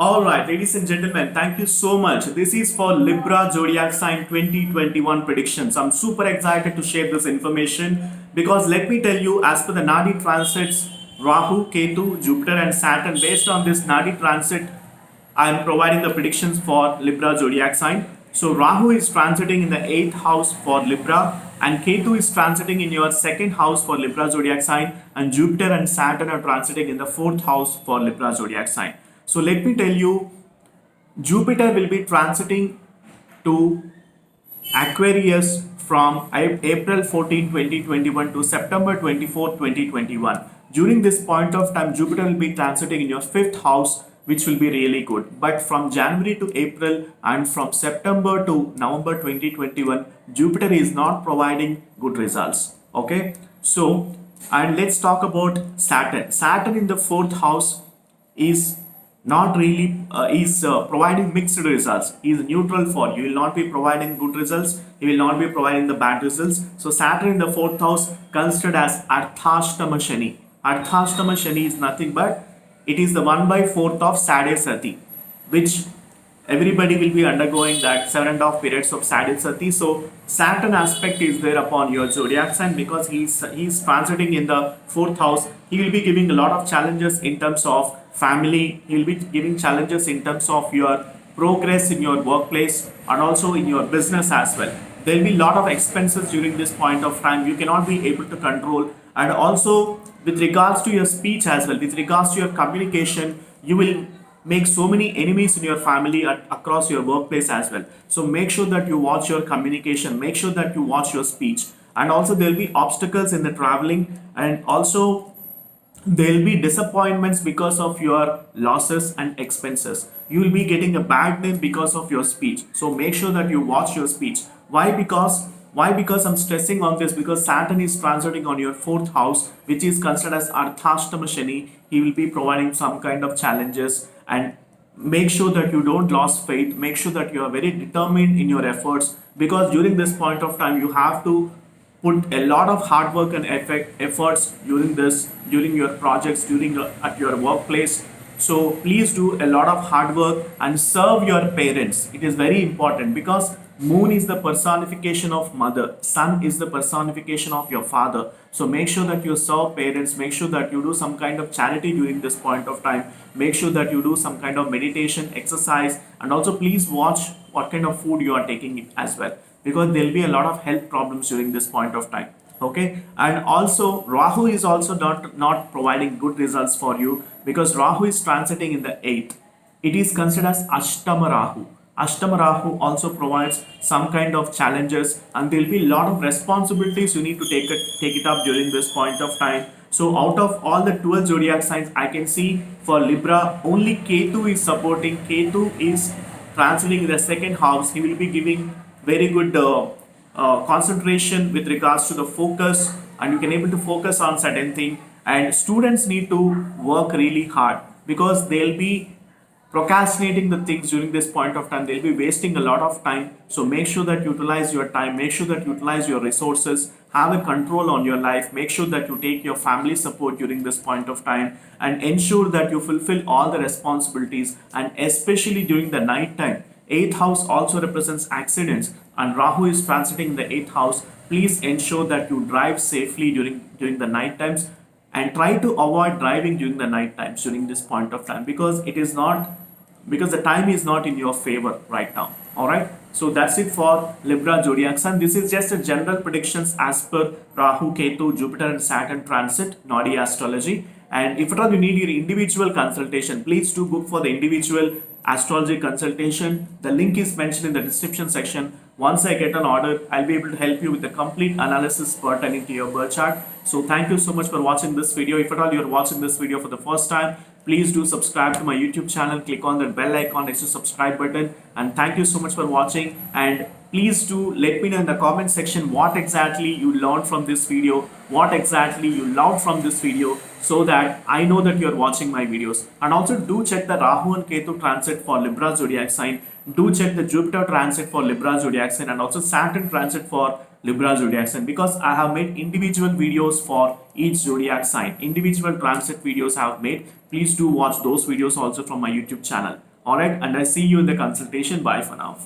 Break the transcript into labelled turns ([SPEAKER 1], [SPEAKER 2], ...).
[SPEAKER 1] All right, ladies and gentlemen, thank you so much. This is for Libra Zodiac Sign 2021 predictions. I'm super excited to share this information because let me tell you, as per the Nadi transits, Rahu, Ketu, Jupiter, and Saturn, based on this Nadi transit, I am providing the predictions for Libra Zodiac sign. So, Rahu is transiting in the 8th house for Libra, and Ketu is transiting in your 2nd house for Libra Zodiac sign, and Jupiter and Saturn are transiting in the 4th house for Libra Zodiac sign. So let me tell you, Jupiter will be transiting to Aquarius from April 14, 2021 to September 24, 2021. During this point of time, Jupiter will be transiting in your 5th house, which will be really good. But from January to April and from September to November 2021, Jupiter is not providing good results. Okay, so and let's talk about Saturn. Saturn in the 4th house is not really is providing mixed results. He is neutral for you. He will not be providing good results. He will not be providing the bad results. So Saturn in the 4th house considered as Arthashtama Shani. Arthashtama Shani is nothing but it is the 1 by 4th of Sadhe Sati, which everybody will be undergoing that 7.5 periods of Sadhu Sati. So Saturn aspect is there upon your zodiac sign because he's transiting in the 4th house. He will be giving a lot of challenges in terms of family. He will be giving challenges in terms of your progress in your workplace and also in your business as well. There will be a lot of expenses during this point of time. You cannot be able to control, and also with regards to your speech as well, with regards to your communication, you will make so many enemies in your family across your workplace as well. So make sure that you watch your communication, make sure that you watch your speech, and also there will be obstacles in the traveling, and also there will be disappointments because of your losses and expenses. You will be getting a bad name because of your speech. So make sure that you watch your speech. Why because I'm stressing on this, because Saturn is transiting on your 4th house, which is considered as Arthashtama Shani. He will be providing some kind of challenges, and make sure that you don't lose faith. Make sure that you are very determined in your efforts, because during this point of time you have to put a lot of hard work and efforts during your projects, at your workplace. So please do a lot of hard work and serve your parents. It is very important because moon is the personification of mother, sun is the personification of your father. So make sure that you serve parents, make sure that you do some kind of charity during this point of time, make sure that you do some kind of meditation exercise, and also please watch what kind of food you are taking as well, because there will be a lot of health problems during this point of time. Okay, and also Rahu is also not providing good results for you, because Rahu is transiting in the 8th. It is considered as Ashtama Rahu. Ashtama Rahu also provides some kind of challenges, and there will be a lot of responsibilities you need to take it up during this point of time. So out of all the 12 zodiac signs, I can see for Libra only Ketu is supporting. Ketu is transiting in the 2nd house. He will be giving very good concentration with regards to the focus, and you can able to focus on certain thing. And students need to work really hard, because they'll be procrastinating the things during this point of time. They'll be wasting a lot of time. So make sure that you utilize your time, make sure that you utilize your resources, have a control on your life, make sure that you take your family support during this point of time, and ensure that you fulfill all the responsibilities, and especially during the night time. 8th house also represents accidents, and Rahu is transiting in the 8th house. Please ensure that you drive safely during the night times, and try to avoid driving during the night times during this point of time, because it is not, because the time is not in your favor right now. All right, so that's it for Libra zodiac sign. This is just a general predictions as per Rahu, Ketu, Jupiter and Saturn transit, Nadi astrology. And if at all you need your individual consultation, please do book for the individual astrology consultation. The link is mentioned in the description section. Once I get an order, I'll be able to help you with the complete analysis pertaining to your birth chart. So thank you so much for watching this video. If at all you're watching this video for the first time, please do subscribe to my YouTube channel. Click on the bell icon next to subscribe button. And thank you so much for watching. And please do let me know in the comment section what exactly you learned from this video, what exactly you loved from this video, so that I know that you're watching my videos. And also do check the Rahu and Ketu transit for Libra zodiac sign. Do check the Jupiter transit for Libra zodiac sign, and also Saturn transit for Libra zodiac sign, because I have made individual videos for each zodiac sign. Individual transit videos I have made. Please do watch those videos also from my YouTube channel. Alright, and I see you in the consultation. Bye for now.